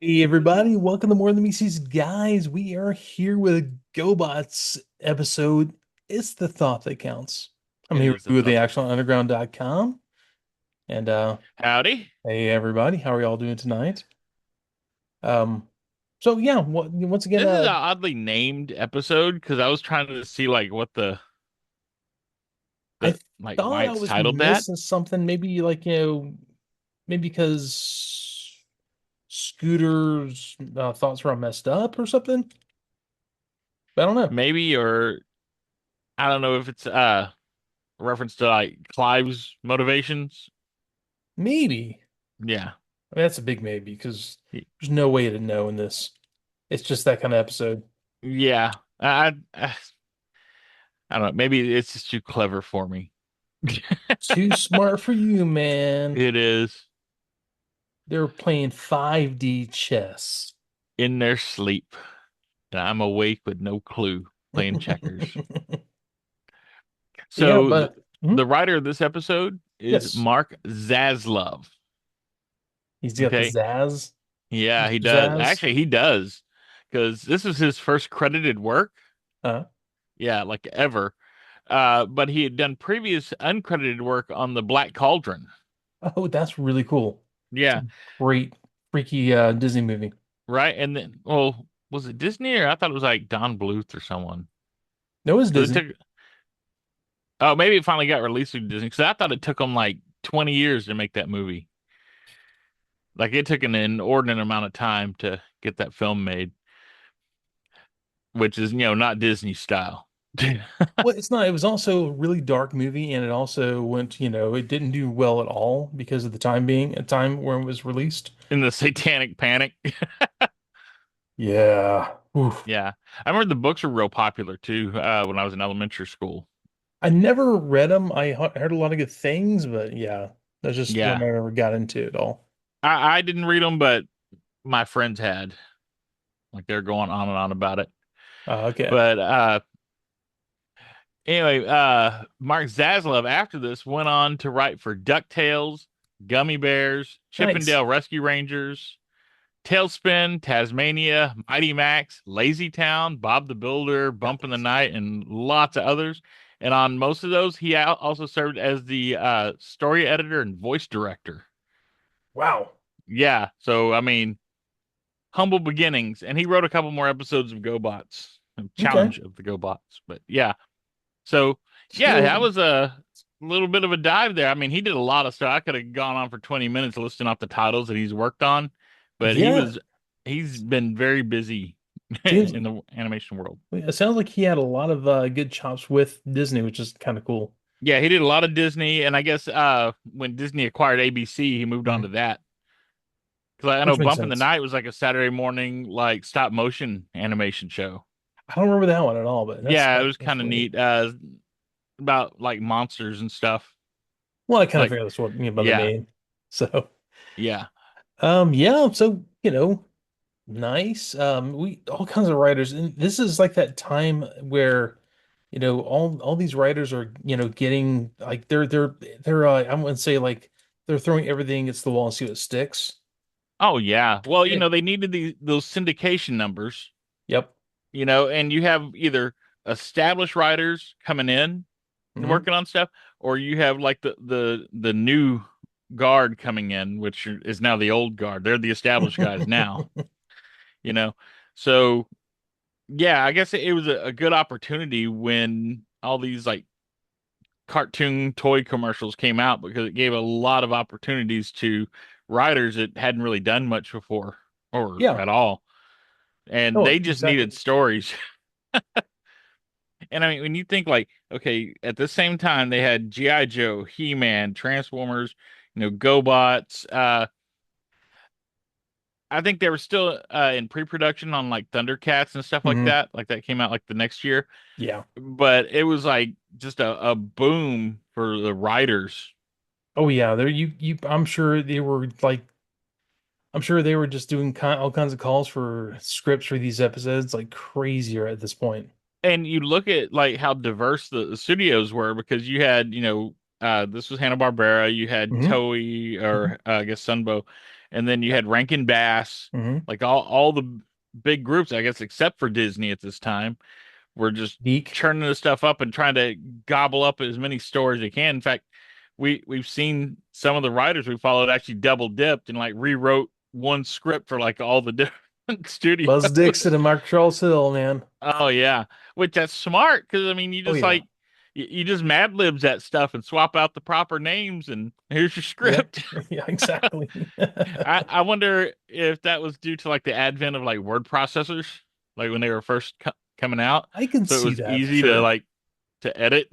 Hey everybody, welcome to More Than Me Sees Guys. We are here with a GoBots episode. It's the thought that counts. I'm It here with is the you with the thought. actionunderground.com. And Howdy. hey everybody, how are y'all doing tonight? Um once again, This is an oddly named episode because I was trying to see like what the I the like why thought I it's was titled that. missing something, maybe maybe because Scooter's thoughts were all messed up or something. I don't know. Maybe or I don't know if it's a reference to like Clive's motivations. Maybe. Yeah. I mean, that's a big maybe because there's no way to know in this. It's just that kind of episode. Yeah. I don't know. Maybe it's just too clever for me. Too smart for you, man. It is They're playing 5D chess. in their sleep. And I'm awake with no clue playing checkers. Yeah, So but the writer of this episode is yes, Mark Zaslav. he's got the Okay. Zaz. Yeah, he does. Zaz. Actually, he does. Because this is his first credited work. Uh, Yeah, like ever. But he had done previous uncredited work on the Black Cauldron. oh, that's really cool. It's Yeah, a great, freaky Disney movie. right. And then, well, was it Disney or I thought it was like Don Bluth or someone? No, it's 'Cause it Disney. took, oh, maybe it finally got released through Disney. Because I thought it took them like 20 years to make that movie. Like it took an inordinate amount of time to get that film made, which is, not Disney style. Well, it's not. It was also a really dark movie, and it also it didn't do well at all because of the time being a time where it was released. In the Satanic Panic. Yeah. Oof. Yeah. I remember the books were real popular too, when I was in elementary school. I never read them. Heard a lot of good things, but yeah, that's just one Yeah. I never got into at all. I didn't read them, but my friends had. Like they're going on and on about it. Okay. But anyway, Mark Zaslav after this went on to write for DuckTales, Gummy Bears, Nice. Chippendale Rescue Rangers, Tailspin, Tasmania, Mighty Max, Lazy Town, Bob the Builder, God, Bump in the Night, and lots of others. And on most of those, he also served as the story editor and voice director. wow. Yeah, so I mean, humble beginnings. And he wrote a couple more episodes of GoBots, Okay. Challenge of the GoBots. But yeah, so yeah, that So was a little bit of a dive there. I mean, he did a lot of stuff. I could have gone on for 20 minutes listing off the titles that he's worked on, but yeah, he's been very busy seems in the animation world. it sounds like he had a lot of good chops with Disney, which is kind of cool. Yeah, he did a lot of Disney, and I guess when Disney acquired ABC, he moved on Mhm. to that. Because I know Which makes Bump in the sense. Night was like a Saturday morning like stop motion animation show. I don't remember that one at all, but Yeah, it was that's kind of really neat. About like monsters and stuff. well. I kind of Like, figured that's what by the yeah, name. So yeah. yeah. So nice. We all kinds of writers, and this is like that time where, all these writers are, getting like they're I wouldn't say like they're throwing everything against the wall and see what sticks. Oh yeah. Well, Yeah. they needed those syndication numbers, Yep. and you have either established writers coming in and Hmm. working on stuff, or you have like the new guard coming in, which is now the old guard. They're the established guys now, you know. So yeah, I guess it was a good opportunity when all these like cartoon toy commercials came out because it gave a lot of opportunities to writers that hadn't really done much before or Yeah. at all. And Oh, they just exactly. needed stories. And I mean, when you think like, okay, at the same time they had G.I. Joe, He-Man, Transformers, GoBots. I think they were still in pre-production on like Thundercats and stuff like Hmm. that. Like that came out like the next year. Yeah. But it was like just a boom for the writers. Oh yeah. There you. I'm sure they were just doing all kinds of calls for scripts for these episodes, like crazier at this point. And you look at like how diverse the studios were because you had, this was Hanna-Barbera, you had Hmm. Toei Hmm. or I guess Sunbow, and then you had Rankin Bass, Hmm. like all the big groups, I guess, except for Disney at this time, were just Geek. churning this stuff up and trying to gobble up as many stories they can. In fact, we've seen some of the writers we followed actually double dipped and like rewrote one script for like all the different studios. Buzz Dixon and Mark Charles Hill, man. Oh yeah, which that's smart because I mean, you Oh just yeah. like you just Mad Libs that stuff and swap out the proper names, and here's your Yeah. script. Yeah, exactly. I wonder if that was due to like the advent of like word processors, like when they were first coming out, I can so it see was that for easy to sure. like to edit.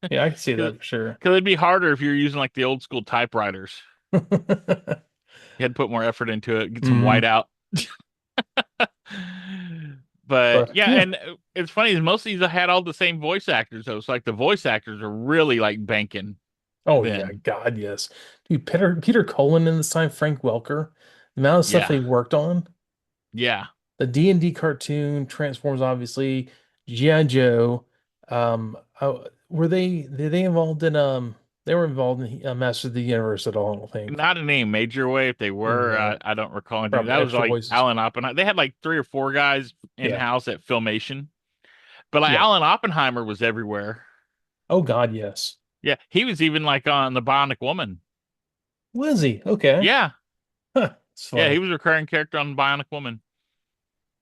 Yeah, I can see Because that for sure. it'd be harder if you're using like the old school typewriters. You had to put more effort into it, get some white Hmm. out. But But yeah, yeah. and it's funny is most of these had all the same voice actors though. So like the voice actors are really like banking Oh yeah, then. God, yes. Dude, Peter Cullen in this time, Frank Welker, the amount of stuff Yeah. they worked on, Yeah. the D&D cartoon, Transformers, obviously, G.I. Joe. Were they involved in they were involved in Masters of the Universe at all, I don't think. Not in any major way. If they were, No, I don't recall anything. probably That was extra like voices. Alan Oppenheimer. They had like three or four guys in Yeah. house at Filmation, but like Yeah. Alan Oppenheimer was everywhere. Oh God, yes. Yeah, he was even like on the Bionic Woman. Lizzie. Okay. Yeah, Huh. It's yeah, he funny. was a recurring character on Bionic Woman,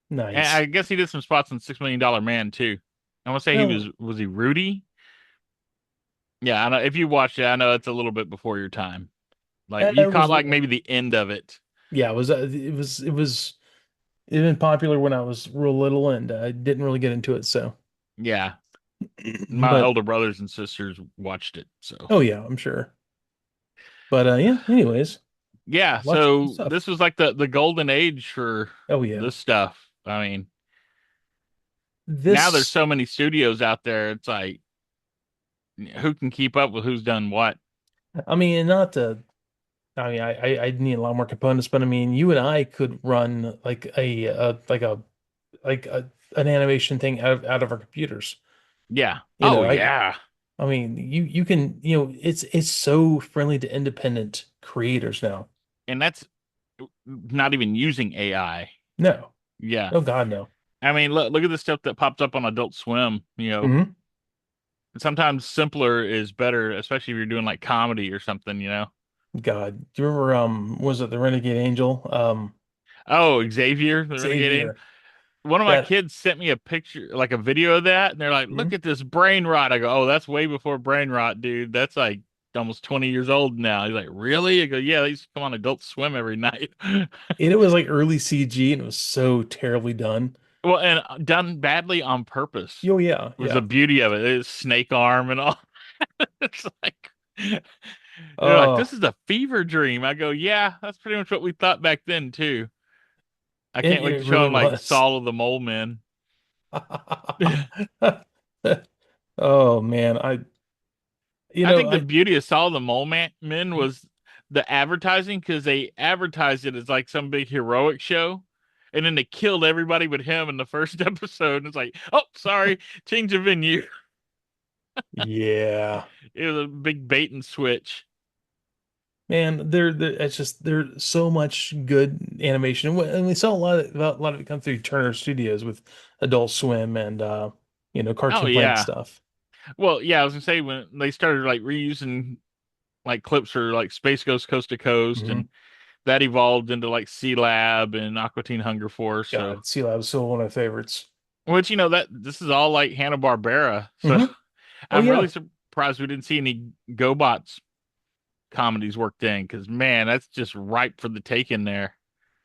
and Nice. I guess he did some spots in $6 Million Man too. I want to say he Well, was he Rudy? Yeah, I know. If you watched it, I know it's a little bit before your time. Like you it caught was like maybe the end of it. yeah, it had been popular when I was real little and I didn't really get into it, so Yeah, my but older brothers and sisters watched it, so. oh yeah, I'm sure. But yeah, anyways, Yeah, lots of good so stuff. this was like the golden age for Oh yeah. this stuff. I mean, now there's This so many studios out there. It's like who can keep up with who's done what? I mean not to I mean I need a lot more components, but I mean you and I could run like an animation thing out of our computers. Yeah. You Oh know, yeah. I mean you can, it's so friendly to independent creators now. And that's not even using AI. No. Yeah. Oh God, no. I mean, look at the stuff that pops up on Adult Swim, Hmm. Sometimes simpler is better, especially if you're doing like comedy or something. God. Do you remember was it the Renegade Angel? Oh, Xavier, the Renegade Alien. Xavier. One of my That kids sent me a picture, like a video of that, and they're like, "Look Mhm. at this brain rot." I go, "Oh, that's way before brain rot, dude. That's like almost 20 years old now." He's like, "Really?" I go, "Yeah, they used to come on Adult Swim every night." And it was like early CG and it was so terribly done. Well, and done badly on purpose Oh yeah, was the yeah. beauty of it. It's snake arm and all. It's like they're like, "This Oh, is a fever dream." I go, "Yeah, that's pretty much what we thought back then too." I can't wait it to show really him like was. Saul of the Mole Man. Oh man, I think the I beauty of Saw the Mole Men was the advertising because they advertised it as like some big heroic show. And then they killed everybody but him in the first episode. And it's like, oh, sorry, change of venue. yeah. It was a big bait and switch. Man, it's just there's so much good animation, and we saw a lot of it come through Turner Studios with Adult Swim and Oh Cartoon Planet yeah. stuff. Well, yeah, I was gonna say when they started like reusing like clips for like Space Ghost Coast to Coast, Hmm. and that evolved into like Sea Lab and Aqua Teen Hunger Force. So, God, Sea Lab is still one of my favorites. which that this is all like Hanna-Barbera. So Hmm. Oh I'm really yeah. surprised we didn't see any GoBots comedies worked in because man, that's just ripe for the taking there.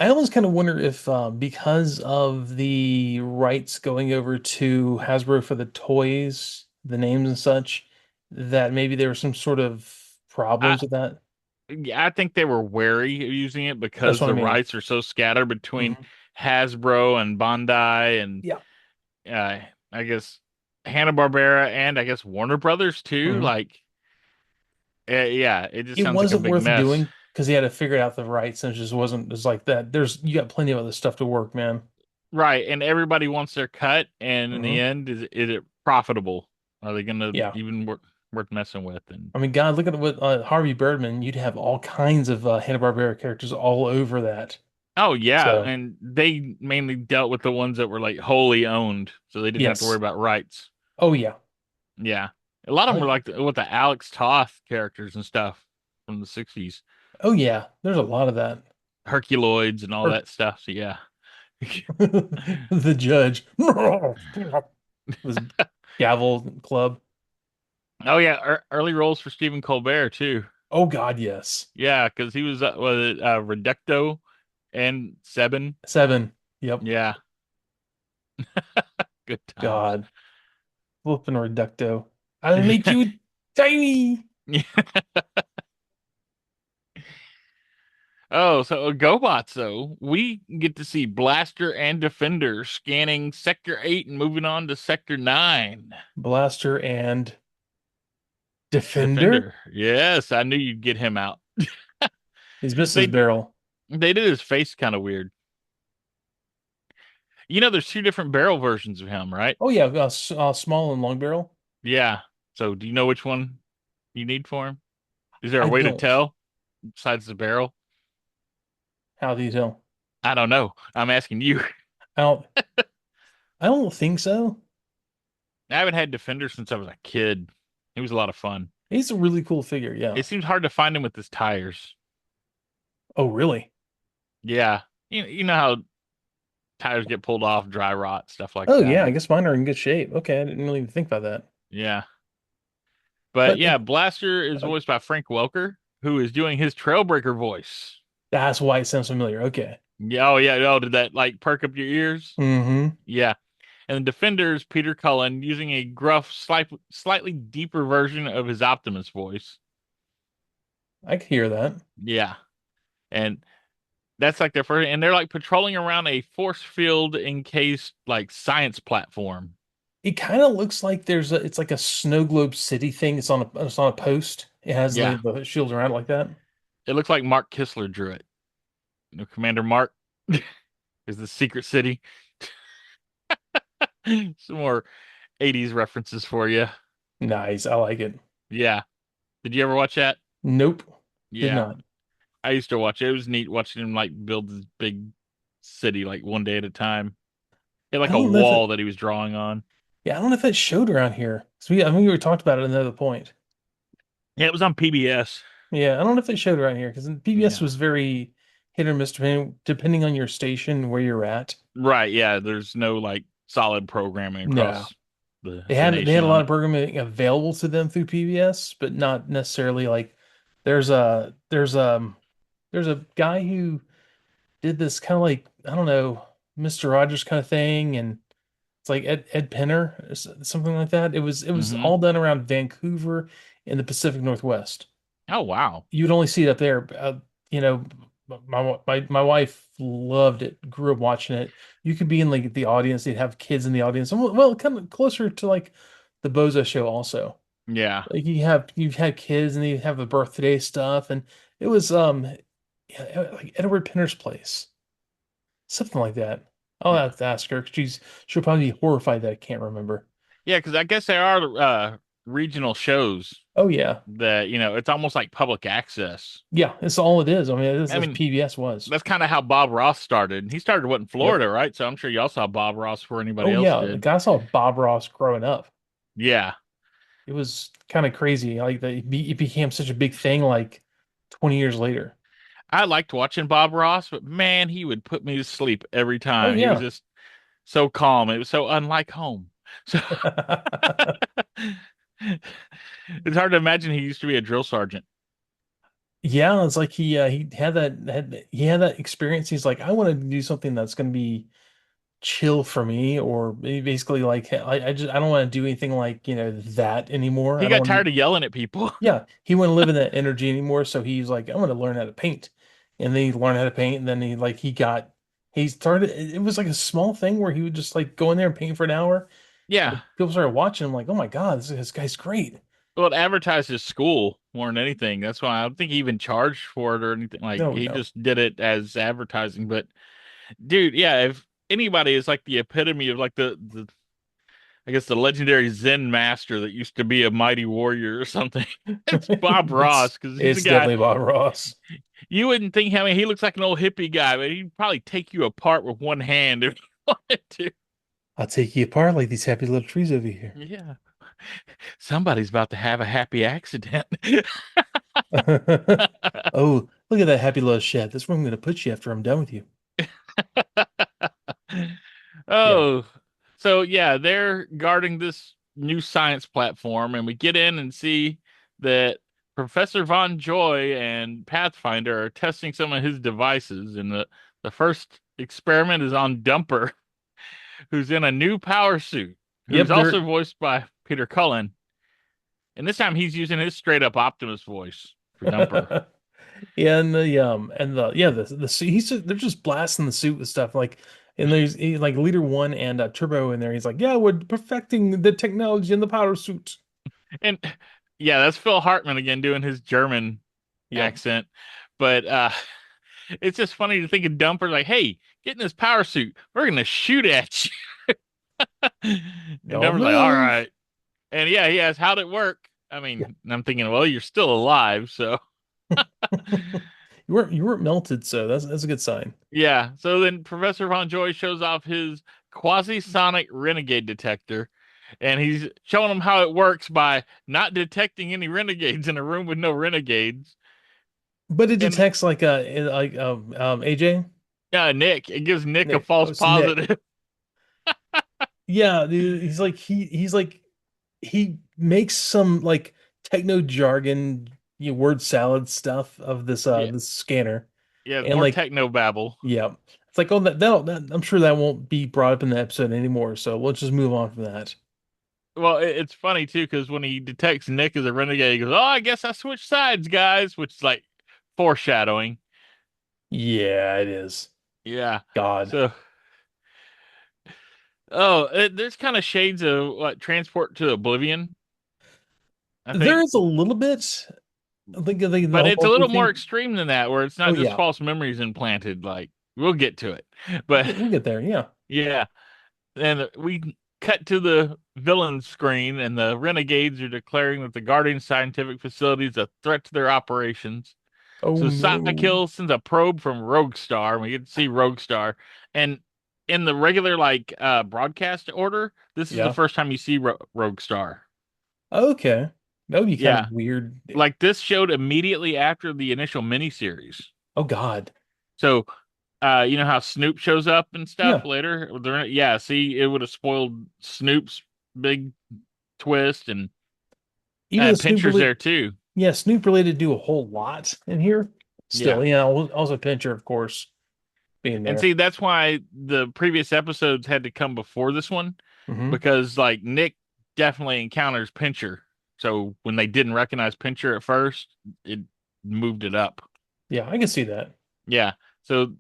I always kind of wonder if because of the rights going over to Hasbro for the toys, the names and such, that maybe there were some sort of I problems with that. yeah, I think they were wary of using it That's because what I the mean. rights are so scattered between Hmm. Hasbro and Bandai and Yeah. uh, I guess Hanna-Barbera and I guess Warner Brothers too. Hmm. Like, yeah, it just It sounds like a wasn't big worth mess. doing because he had to figure out the rights, and it just wasn't. It's like that. You got plenty of other stuff to work, man. Right, and everybody wants their cut, and in the Hmm. end, is it profitable? Are they gonna Yeah. even work? worth messing with. And I mean, God, look at what Harvey Birdman. You'd have all kinds of Hanna-Barbera characters all over that. oh yeah, So, and they mainly dealt with the ones that were like wholly owned, so they didn't have to worry yes. about rights. Oh yeah. Yeah, a lot of them were Like, like with the Alex Toth characters and stuff from the '60s, oh yeah. There's a lot of that. Herculoids and all Or that stuff. So yeah. the judge. This gavel club. Oh yeah, early roles for Stephen Colbert too. Oh God, yes. Yeah, because he was it Reducto and Seven. Seven. Yep. Yeah, good times. God. Flipping reducto. I'll make you tiny. Oh, so GoBots though, we get to see Blaster and Defender scanning Sector 8 and moving on to Sector 9. Blaster and Defender. Defender. Yes, I knew you'd get him out. He's missed his They barrel. they did his face kind of weird. You know, there's two different barrel versions of him, right? Oh yeah, small and long barrel. Yeah. So do you know which one you need for him? Is there a I way to don't. tell besides the barrel? How do you tell? I don't know. I'm asking you. I don't. I don't think so. I haven't had Defender since I was a kid. He was a lot of fun. He's a really cool figure. Yeah. It seems hard to find him with his tires. Oh really? Yeah. You know how tires get pulled off, dry rot, stuff like Oh yeah. that. I guess mine are in good shape. Okay, I didn't really even think about that. Yeah. But But yeah, Blaster is uh, voiced by Frank Welker, who is doing his Trailbreaker voice. that's why it sounds familiar. Okay. Yeah, oh yeah, oh, did that like perk up your ears? Mm-hmm. Yeah. And the Defender is Peter Cullen using a gruff, slightly deeper version of his Optimus voice. I could hear that. Yeah. And that's like their first, and they're like patrolling around a force field encased like science platform. It kind of looks like it's like a snow globe city thing. It's on a post. It has Yeah. the shields around it like that. It looks like Mark Kistler drew it. You know, Commander Mark is the secret city. Some more 80s references for you. Nice. I like it. Yeah. Did you ever watch that? Nope. Did Yeah. not. I used to watch it. It was neat watching him like build this big city like one day at a time. He had I like a don't know if wall it that he was drawing on. Yeah, I don't know if it showed around here. I think we talked about it at another point. Yeah, it was on PBS. Yeah, I don't know if they showed around here because PBS Yeah. was very hit or miss depending on your station where you're at. Right, yeah. There's no like solid programming No. across the They had nation a on lot it. of programming available to them through PBS, but not necessarily like there's a there's um there's a guy who did this kind of like I don't know, Mr. Rogers kind of thing, and it's like Ed Penner or something like that. It was Hmm. all done around Vancouver in the Pacific Northwest. Oh wow. You'd only see it up there. You know, my wife loved it, grew up watching it. You could be in like the audience, they'd have kids in the audience. And well, kind of closer to like the Bozo show also. Yeah. Like you've had kids and you have the birthday stuff, and it was yeah, like Edward Penner's place. Something like that. I'll Yeah. have to ask her. She'll probably be horrified that I can't remember. Yeah, because I guess there are regional shows Oh yeah. that, it's almost like public access. Yeah, it's all it is. I mean, I that's mean, PBS was. that's kind of how Bob Ross started. He started what in Yep. Florida, right? So I'm sure y'all saw Bob Ross before anybody Oh else yeah. did. Like I saw Bob Ross growing up. Yeah. It was kind of crazy. Like that it became such a big thing like 20 years later. I liked watching Bob Ross, but man, he would put me to sleep every Oh time. He was yeah. just so calm. It was so unlike home. So it's hard to imagine he used to be a drill sergeant. Yeah, it's like he he had that experience. He's like, I want to do something that's going to be chill for me, or basically like I don't want to do anything like, that anymore. He I don't got want to tired of yelling at people. Yeah, he wouldn't live in that energy anymore. So he's like, I'm gonna learn how to paint. And then he learned how to paint, and then he started it was like a small thing where he would just like go in there and paint for an hour. Yeah. And people started watching him like, oh my God, this guy's great. Well, it advertised his school more than anything. That's why I don't think he even charged for it or anything. Like No, he no. just did it as advertising. But dude, yeah, if anybody is like the epitome of like the I guess the legendary Zen master that used to be a mighty warrior or something. It's Bob It's Ross because he's a it's guy definitely Bob Ross. you wouldn't think. I mean, he looks like an old hippie guy, but he'd probably take you apart with one hand if he wanted to. I'll take you apart like these happy little trees over here. Yeah, somebody's about to have a happy accident. Oh, look at that happy little shed. That's where I'm going to put you after I'm done with you. Yeah. Oh, so yeah, they're guarding this new science platform, and we get in and see that Professor Von Joy and Pathfinder are testing some of his devices, and the first experiment is on Dumper, who's in a new power suit, who's Yep, also they're voiced by Peter Cullen, and this time he's using his straight up Optimus voice for Dumper. yeah, and the yeah the suit they're just blasting the suit with stuff like and like Leader One and Turbo in there. He's like, yeah, we're perfecting the technology in the power suit. And yeah, that's Phil Hartman again doing his German Yep. accent. But it's just funny to think of Dumper like, hey, get in this power suit. We're gonna shoot at you. And Don't Dumper's like, all move. right. And yeah, he asks, how'd it work? I Yeah. mean, I'm thinking, well, you're still alive, so You weren't melted, so that's a good sign. yeah. So then Professor Von Joy shows off his quasi-sonic renegade detector, and he's showing them how it works by not detecting any renegades in a room with no renegades. But it And detects like AJ. Nick, it gives Nick a Nick. Oh, false it's Nick. positive. Yeah, dude. He's like he makes some like techno jargon, word salad stuff of Yeah, this scanner, yeah, it's and more like techno babble. yeah, it's like oh I'm sure that won't be brought up in the episode anymore. So let's just move on from that. Well, it's funny too because when he detects Nick as a renegade, he goes, "Oh, I guess I switched sides, guys," which is like foreshadowing. Yeah, it is. Yeah. God, So, there's kind of shades of what transport to Oblivion, I there think, is a little bit. I think the but it's a whole little more thing. extreme than that, where it's Oh not just yeah, false memories implanted. Like we'll get to it, we'll but get, we'll get there. Yeah. yeah. And we cut to the villain screen, and the renegades are declaring that the Guardian Scientific Facility is a threat to their operations. Oh So no. Psykill sends a probe from Rogue Star, and we get to see Rogue Star. And in the regular broadcast order, this is the Yeah. first time you see Rogue Star. Okay. That would be kind Yeah, of weird. like this showed immediately after the initial miniseries. Oh God. So, you know how Snoop shows up and stuff Yeah. later? Yeah, see, it would have spoiled Snoop's big twist, and Even the Snoop Pincher's related, there too. yeah, Snoop related do a whole lot in here. Yeah. Still, also Pincher, of course, being And there. see, that's why the previous episodes had to come before this one, Hmm. because like Nick definitely encounters Pincher. So when they didn't recognize Pincher at first, it moved it up. Yeah, I can see that. Yeah. So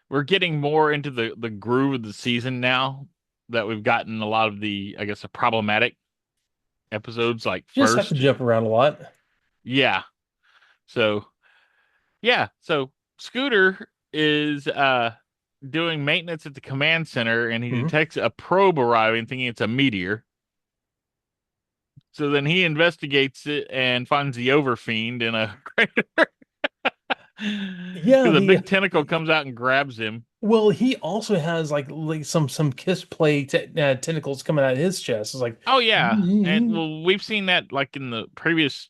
we're getting more into the groove of the season now that we've gotten a lot of the, I guess, the problematic episodes like Just have to first. jump around a lot. Yeah. So yeah, so Scooter is doing maintenance at the command center, and he Hmm. detects a probe arriving thinking it's a meteor. So then he investigates it and finds the overfiend in a crater Yeah, because a big tentacle comes out and grabs him. well, he also has like some kiss play tentacles coming out of his chest. It's like, Oh yeah. And mm. well, we've seen that like in the previous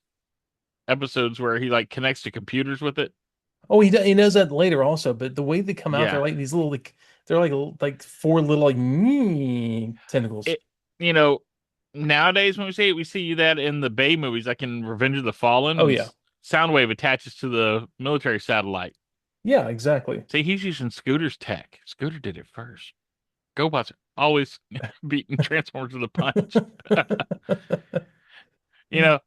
episodes where he like connects to computers with it. Oh, he knows that later also. But the way they come out, they're Yeah. like these little they're like four little like tentacles. It you know, nowadays when we see it, we see that in the Bay movies, like in Revenge of the Fallen, Oh when yeah, Soundwave attaches to the military satellite. yeah, exactly. See, he's using Scooter's tech. Scooter did it first. GoBots always beating Transformers to the punch. You know,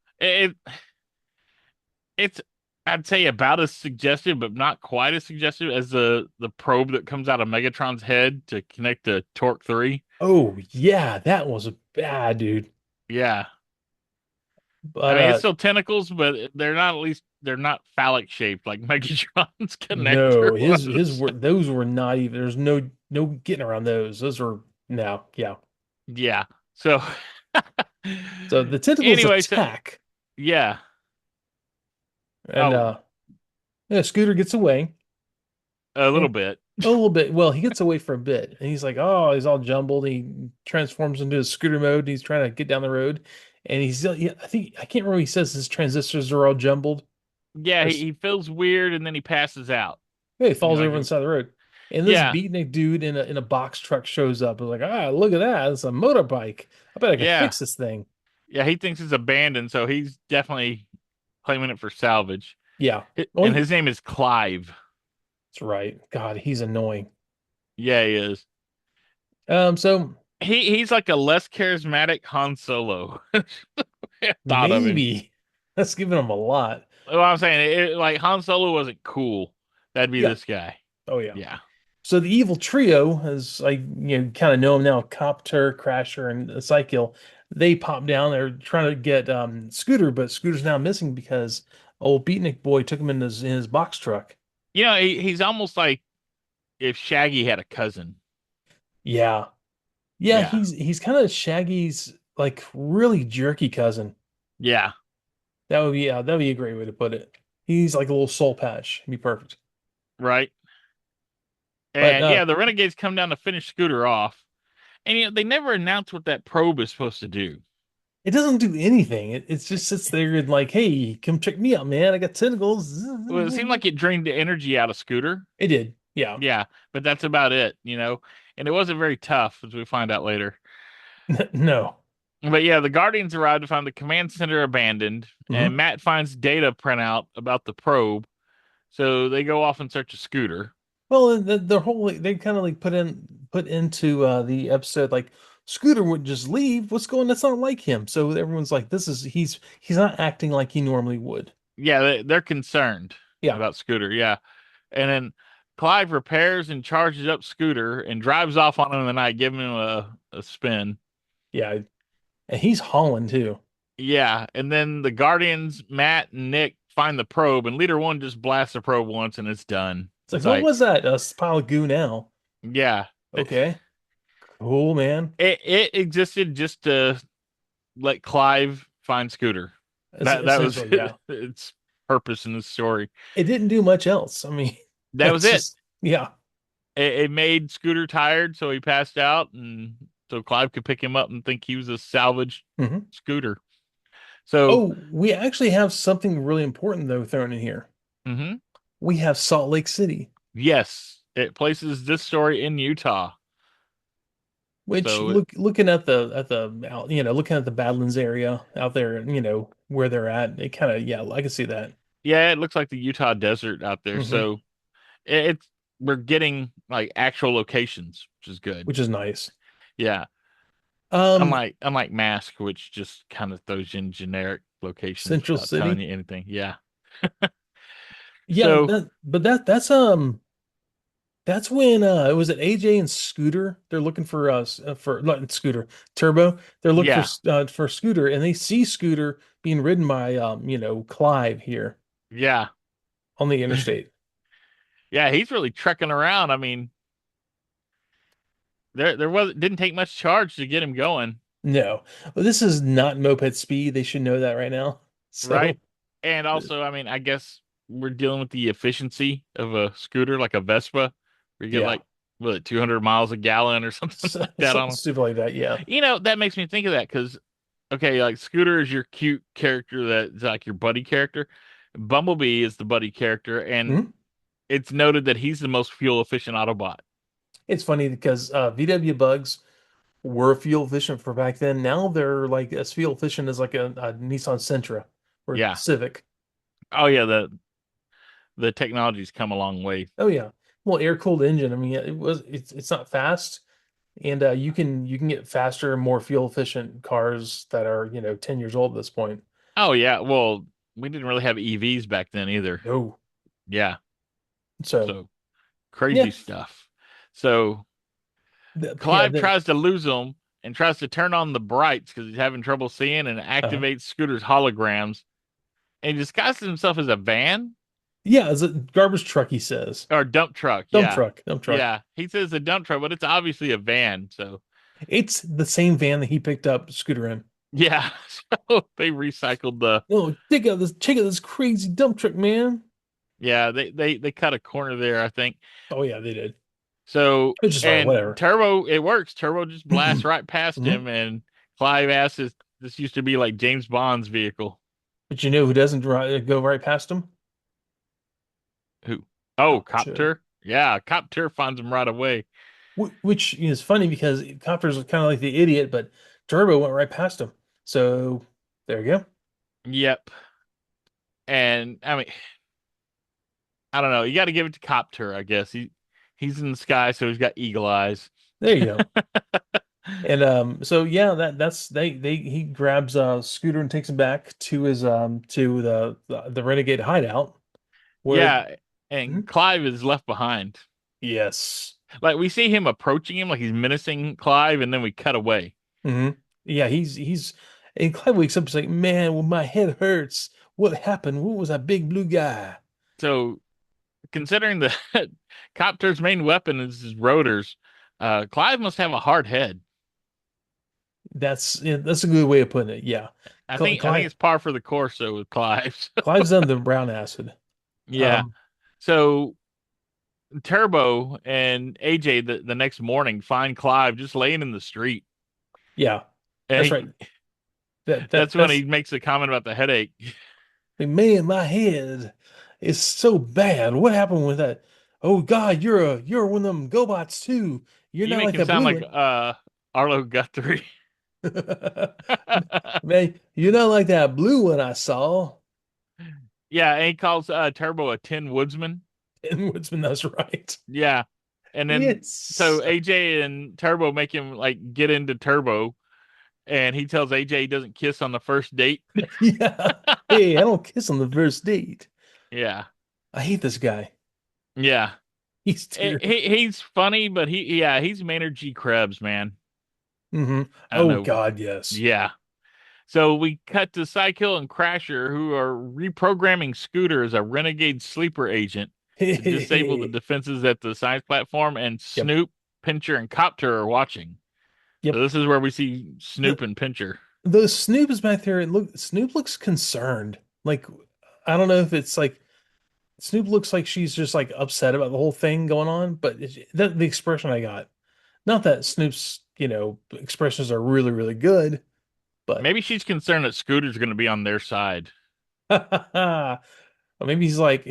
it's I'd say about as suggestive, but not quite as suggestive as the probe that comes out of Megatron's head to connect to Torque 3. Oh yeah, that was bad, dude. Yeah. I But mean, it's still tentacles, but they're not at least they're not phallic shaped like Megatron's connector no, his was. were those were not even. There's no getting around those. Those were no, yeah. Yeah. So So the tentacles anyway, so attack, yeah. and Oh, yeah, Scooter gets away. a Eh, little bit. a little bit. Well, he gets away for a bit, and he's like, "Oh, he's all jumbled." He transforms into his scooter mode. And he's trying to get down the road, and he's yeah, I think I can't remember. He says his transistors are all jumbled. Yeah, Or he feels weird and then he passes out. yeah, he You know, falls like over on the side of the road, and this yeah, beatnik dude in a box truck shows up. He's like, "Ah, look at that! It's a motorbike. I bet I can yeah, fix this thing." yeah. He thinks it's abandoned, so he's definitely claiming it for salvage. Yeah. Oh, And his name is Clive. that's right. God, he's annoying. Yeah, he is. So He's like a less charismatic Han Solo. I thought of him. maybe that's giving him a lot. Well, I'm saying like Han Solo wasn't cool. That'd be Yeah. this guy. Oh yeah. Yeah, So the evil trio, as I kind of know them now, Copter, Crasher, and Psykill, they pop down. They're trying to get Scooter, but Scooter's now missing because old Beatnik boy took him in his box truck. he's almost like if Shaggy had a cousin. Yeah, yeah, Yeah, he's kind of Shaggy's like really jerky cousin. yeah, That'd be a great way to put it. He's like a little soul patch. He'd be perfect. right. But And yeah, the Renegades come down to finish Scooter off. And they never announce what that probe is supposed to do. it doesn't do anything. It just sits there and like, hey, come check me out, man. I got tentacles. Well, it seemed like it drained the energy out of Scooter. It did. Yeah. Yeah, but that's about it. And it wasn't very tough, as we find out later. No. But yeah, the Guardians arrive to find the command center abandoned, and Hmm. Matt finds data printout about the probe. So they go off in search of Scooter. Well, the whole they kind of like put into the episode like Scooter would just leave. What's going? That's not like him. So everyone's like, this is he's not acting like he normally would. Yeah, they're concerned Yeah. about Scooter. Yeah. And then Clive repairs and charges up Scooter and drives off on him in the night, giving him a spin. Yeah. And he's hauling too. Yeah, and then the Guardians, Matt and Nick, find the probe, and Leader One just blasts the probe once, and it's done. It's like, It's what like, was that? A pile of goo now. yeah, it Okay. Cool, man. it existed just to let Clive find Scooter. That was Essentially, yeah. its purpose in the story. It didn't do much else. I mean, That was that's it. just yeah. It made Scooter tired, so he passed out, and so Clive could pick him up and think he was a salvaged Hmm. Scooter. So, Oh, we actually have something really important though thrown in here. mhm. We have Salt Lake City, Yes, it places this story in Utah. which So looking at looking at the Badlands area out there, where they're at, it kind of yeah, I can see that. yeah, it looks like the Utah desert out there. Hmm. So it's we're getting like actual locations, which is good. Which is nice. Yeah. Um, Unlike Mask, which just kind of throws you in generic locations Central without telling City. you anything. Yeah. Yeah, So that's when it was it AJ and Scooter. They're looking for us for not Scooter Turbo. They're looking yeah. for Scooter, and they see Scooter being ridden by Clive here Yeah. on the interstate. Yeah, he's really trekking around. I mean, there was didn't take much charge to get him going, No, well, this is not moped speed. They should know that right now. right? So, And also, I mean, I guess we're dealing with the efficiency of a scooter like a Vespa, where you get yeah, like what 200 miles a gallon or something like that on something them. stupid like that. Yeah. That makes me think of that because okay, like Scooter is your cute character that's like your buddy character. Bumblebee is the buddy character, and Mhm. it's noted that he's the most fuel efficient Autobot. It's funny because VW Bugs were fuel efficient for back then. Now they're like as fuel efficient as like a Nissan Sentra or Yeah. Civic. Oh yeah, the technology's come a long way. Oh yeah. Well, air-cooled engine. I mean, it's not fast, and you can get faster and more fuel efficient cars that are 10 years old at this point. Oh yeah, well, we didn't really have EVs back then either. No. Yeah. So So crazy yeah, stuff. So yeah. Clive tries to lose them and tries to turn on the brights because he's having trouble seeing and Uh, activates Scooter's holograms and he disguises himself as a van yeah, it's a garbage truck, he says. or dump truck. Dump Yeah. truck, dump truck. Yeah. He says a dump truck, but it's obviously a van. So, It's the same van that he picked up Scooter in. Yeah, so they recycled the. No, check out this crazy dump truck, man. Yeah, they cut a corner there, I think. Oh yeah, they did. So It's just fine, and whatever. Turbo, it works. Turbo just blasts right past hmm him, and Clive asks, "This used to be like James Bond's vehicle." But you know who doesn't go right past him? Who? Oh, Copter. Copter. Yeah, Copter finds him right away. Which is funny because Copter's kind of like the idiot, but Turbo went right past him. So there you go. Yep. And I mean, I don't know. You got to give it to Copter, I guess. He's in the sky, so he's got eagle eyes. There you go. And so yeah, that's they he grabs Scooter and takes him back to his to the Renegade hideout where Yeah, and Mhm. Clive is left behind. Yes. Like we see him approaching him, like he's menacing Clive, and then we cut away. hmm Yeah, he's and Clive wakes up and like, man, well, my head hurts. What happened? What was that big blue guy? So, considering the Copter's main weapon is his rotors, Clive must have a hard head. That's yeah, that's a good way of putting it. Yeah. I think it's par for the course though with Clive. Clive's done the brown acid. Yeah. Um, So Turbo and AJ the next morning find Clive just laying in the street. yeah, And that's right. that's when he That's makes a comment about the headache. like, man, my head is so bad. What happened with that? Oh God, you're one of them GoBots too. You're You not make like him that sound blue like one. Arlo Guthrie. Man, you're not like that blue one I saw. Yeah, and he calls Turbo a tin woodsman. And Woodsman, that's right. Yeah. And then Yes. so AJ and Turbo make him like get into Turbo, and he tells AJ he doesn't kiss on the first date. Yeah. Hey, I don't kiss on the first date. Yeah. I hate this guy. Yeah. He's terrible. He's funny, but he's Maynard G. Krebs, man. I don't Oh know. God, yes. Yeah. So we cut to Cykill and Crasher, who are reprogramming Scooter as a renegade sleeper agent to disable the Hey. defenses at the science platform, and Yep. Snoop, Pincher, and Copter are watching. So Yep. this is where we see Snoop The and Pincher. the Snoop is back there. And look, Snoop looks concerned. Like I don't know if it's like Snoop looks like she's just like upset about the whole thing going on, but the expression I got. Not that Snoop's, expressions are really, really good, but Maybe she's concerned that Scooter's going to be on their side. or maybe she's like,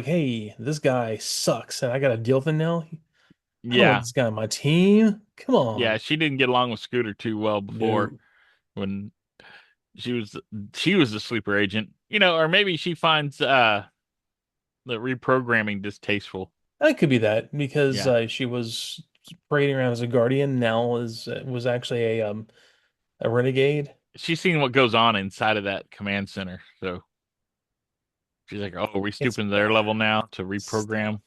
hey, this guy sucks and I gotta deal with him now. I don't want Yeah. this guy on my team. Come Yeah, on. she didn't get along with Scooter too well before No. when she was she was the sleeper agent. Or maybe she finds the reprogramming distasteful. That could be that because Yeah. she was parading around as a guardian, now is was actually a renegade. She's seen what goes on inside of that command center. So she's like, "Oh, are we It's stooping to their level bad now to stuff. reprogram?"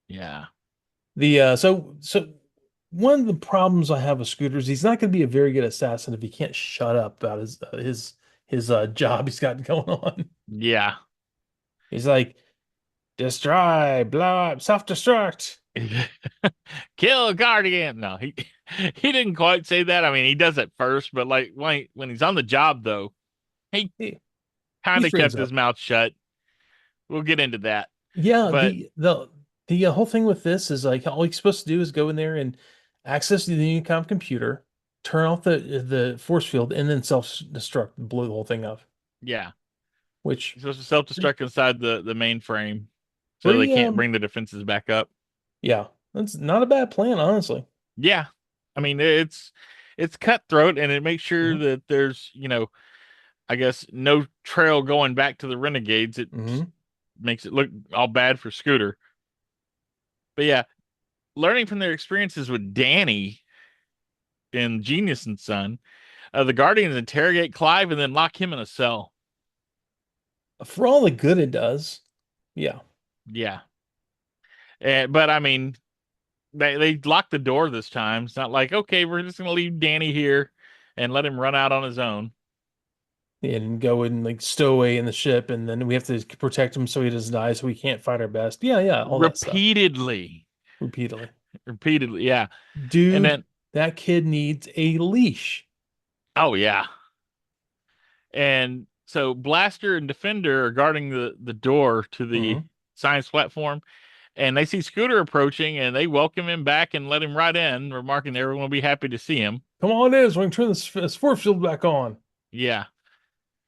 Yeah. So one of the problems I have with Scooter is he's not going to be a very good assassin if he can't shut up about his job he's got going on. Yeah. He's like, destroy, blow up, self-destruct. Kill a guardian. No, he he didn't quite say that. I mean, he does at first, but like when he's on the job though, he He, he kind of straightens kept his up. mouth shut. We'll get into that. Yeah, But the whole thing with this is like all he's supposed to do is go in there and access the Unicom computer, turn off the force field, and then self-destruct, blow the whole thing up. yeah, Which he's supposed to self-destruct inside the mainframe so they pretty can't bring the defenses back up. yeah, that's not a bad plan, honestly. Yeah. I mean, it's cutthroat and it makes sure hmm that there's, I guess no trail going back to the Renegades. It hmm makes it look all bad for Scooter. But yeah, learning from their experiences with Danny in Genius and Son, the Guardians interrogate Clive and then lock him in a cell. For all the good it does, yeah. Yeah. But I mean, they locked the door this time. It's not like, okay, we're just going to leave Danny here and let him run out on his own. And go and like stow away in the ship, and then we have to protect him so he doesn't die, so we can't fight our best. Yeah, yeah, all that stuff Repeatedly. repeatedly. Repeatedly. Yeah. And Dude, then, That kid needs a leash. Oh yeah. And so Blaster and Defender are guarding the door to the Hmm. science platform, and they see Scooter approaching, and they welcome him back and let him right in, remarking everyone will be happy to see him. Come on in so we can turn this force field back on. Yeah.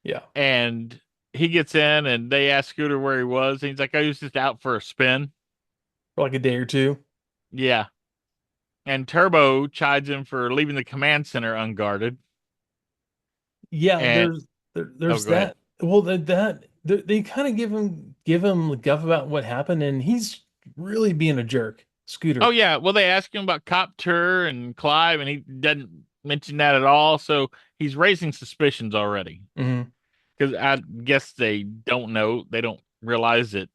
Yeah, And he gets in, and they ask Scooter where he was, and he's like, "I was just out for a spin." for like a day or two. Yeah. And Turbo chides him for leaving the command center unguarded. Yeah, And oh, there's go ahead. that. Well, they kind of give him the guff about what happened, and he's really being a jerk, Oh Scooter. yeah, well they ask him about Copter and Clive, and he doesn't mention that at all. So he's raising suspicions already. Hmm. Because I guess they don't know, they don't realize that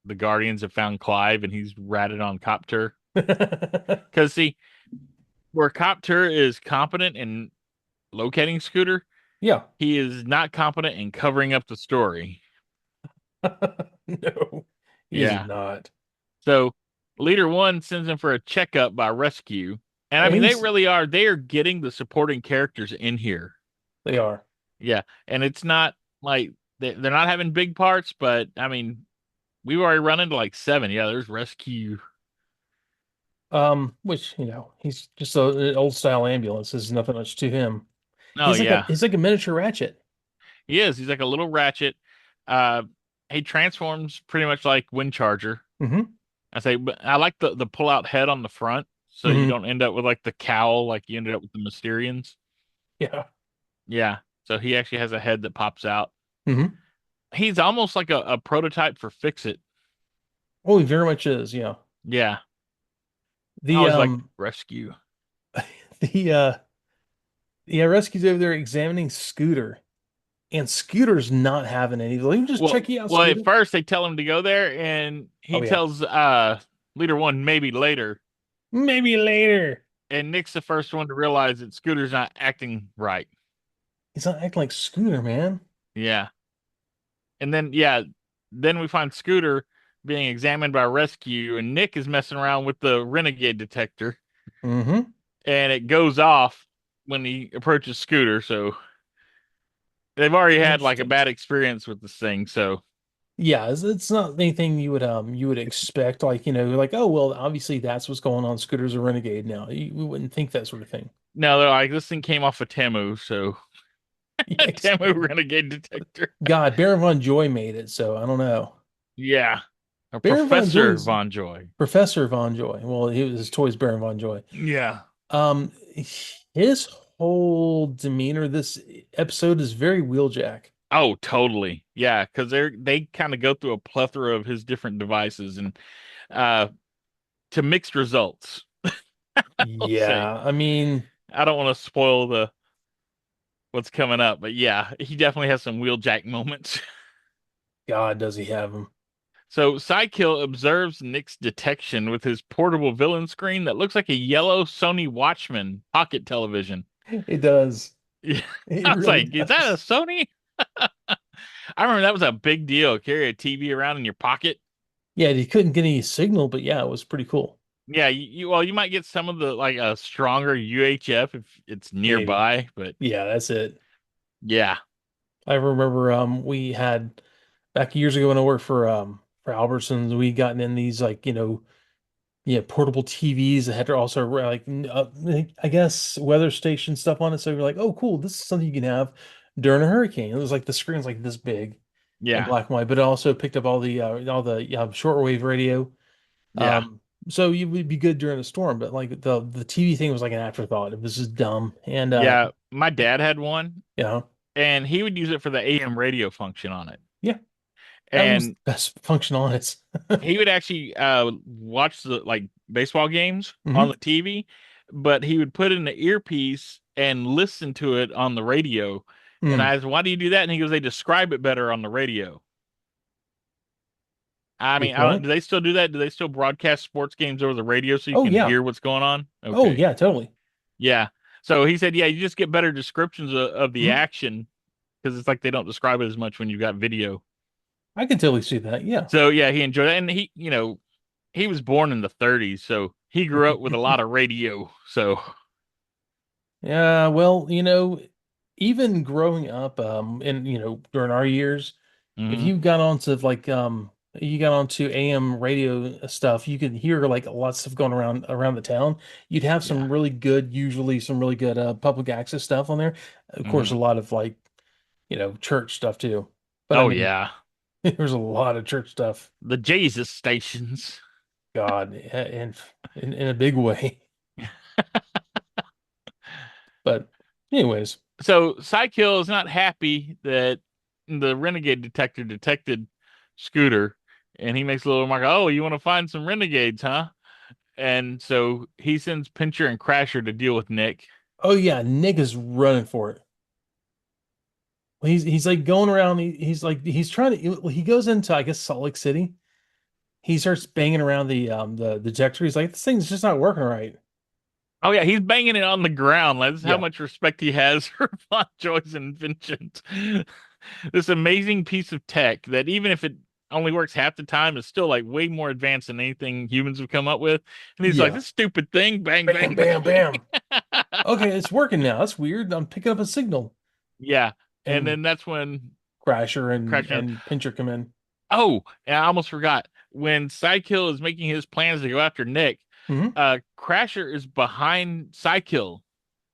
the Guardians have found Clive, and he's ratted on Copter. Because see, where Copter is competent in locating Scooter, Yeah. he is not competent in covering up the story. No, he is Yeah. not. So Leader One sends him for a checkup by Rescue. And I And mean, they he's really are, they are getting the supporting characters in here. they are. Yeah. And it's not like they're not having big parts, but I mean, we've already run into like seven. Yeah, there's Rescue. Which, he's just an old style ambulance. There's nothing much to him. Oh, yeah. He's like a miniature Ratchet. He is. He's like a little ratchet. Uh, he transforms pretty much like Wind Charger. Hmm. I say, but I like the pull out head on the front, so you Hmm. don't end up with like the cowl like you ended up with the Mysterians. Yeah. Yeah. So he actually has a head that pops out. Hmm. He's almost like a prototype for Fix It. Oh, he very much is. Yeah. Yeah. I The always like um Rescue. the yeah, Rescue's over there examining Scooter, and Scooter's not having any. Let me just Well, check you out, well, at Scooter. first they tell him to go there, and he Oh yeah. tells Leader One maybe later. Maybe later. And Nick's the first one to realize that Scooter's not acting right. He's not acting like Scooter, man. Yeah. And then yeah, then we find Scooter being examined by Rescue, and Nick is messing around with the renegade detector, Hmm. and it goes off when he approaches Scooter. So they've already had like a Interesting. bad experience with this thing. So Yeah, it's not anything you would expect. Like, like, oh well, obviously that's what's going on. Scooter's a renegade now. We wouldn't think that sort of thing. no, they're like this thing came off of Temu, so Yeah, Temu renegade detector. God, Baron Von Joy made it, so I don't know. Yeah, or Baron Von Professor Joy's Von Joy. Professor Von Joy. Well, his toy's Baron Von Joy. Yeah. Um, his whole demeanor this episode is very Wheeljack. Oh, totally. Yeah, because they kind of go through a plethora of his different devices and uh to mixed results. I'll say. Yeah, I mean, I don't want to spoil the what's coming up, but yeah, he definitely has some wheeljack moments. God, does he have him? So Sidekill observes Nick's detection with his portable villain screen that looks like a yellow Sony Watchman pocket television. It does. Yeah. It I was really like, is that a does. Sony? I remember that was a big deal. Carry a TV around in your pocket. Yeah, he couldn't get any signal, but yeah, it was pretty cool. Yeah, well, you might get some of the like a stronger UHF if it's Maybe. nearby, but Yeah, that's it. yeah, I remember we had back years ago when I worked for Albertsons, we gotten in these like, yeah, portable TVs that had also I guess weather station stuff on it. So you're like, oh cool, this is something you can have during a hurricane. It was like the screen's like this big and yeah, black and white, but it also picked up all the shortwave radio. yeah, Um, so you would be good during a storm, but like the TV thing was like an afterthought. It was just dumb. And yeah. My dad had one, yeah, and he would use it for the AM radio function on it. yeah, that was And the best function on it. he would actually watch the like baseball games on the Hmm. TV, but he would put in the earpiece and listen to it on the radio. And Mm. I asked, why do you do that? And he goes, they describe it better on the radio. I Good mean, I don't, point. do they still do that? Do they still broadcast sports games over the radio so you Oh can yeah. hear what's going on? Oh Okay. yeah, totally. Yeah. So he said, yeah, you just get better descriptions of the Mhm. action because it's like they don't describe it as much when you've got video. I can totally see that. Yeah. So yeah, he enjoyed it. And he was born in the 30s, so he grew up with a lot of radio. So Yeah, well, even growing up, during our years, if Hmm. you got onto you got onto AM radio stuff, you could hear like a lot of stuff going around the town. You'd have Yeah. usually some really good public access stuff on there. Of course, a Hmm. lot of church stuff too. But I Oh mean, yeah. there's a lot of church stuff. The Jesus stations. God, and in a big way. But anyways, So Psykill is not happy that the renegade detector detected Scooter, and he makes a little remark. Oh, you want to find some renegades, huh? And so he sends Pincher and Crasher to deal with Nick. oh yeah, Nick is running for it. He's like going around. He's trying to. He goes into I guess Salt Lake City. He starts banging around the detector. He's like, this thing's just not working right. Oh yeah, he's banging it on the ground. That's how Yeah, much respect he has for Von Joy's inventions. This amazing piece of tech that even if it only works half the time is still like way more advanced than anything humans have come up with. And he's like, yeah. this stupid thing, bang, Bam, bang, bam, bang. bam. Okay, it's working now. That's weird. I'm picking up a signal. Yeah. And And then that's when Crasher Crasher. and Pincher come in. Oh, and I almost forgot. When Psykill is making his plans to go after Nick, Hmm. Crasher is behind Psykill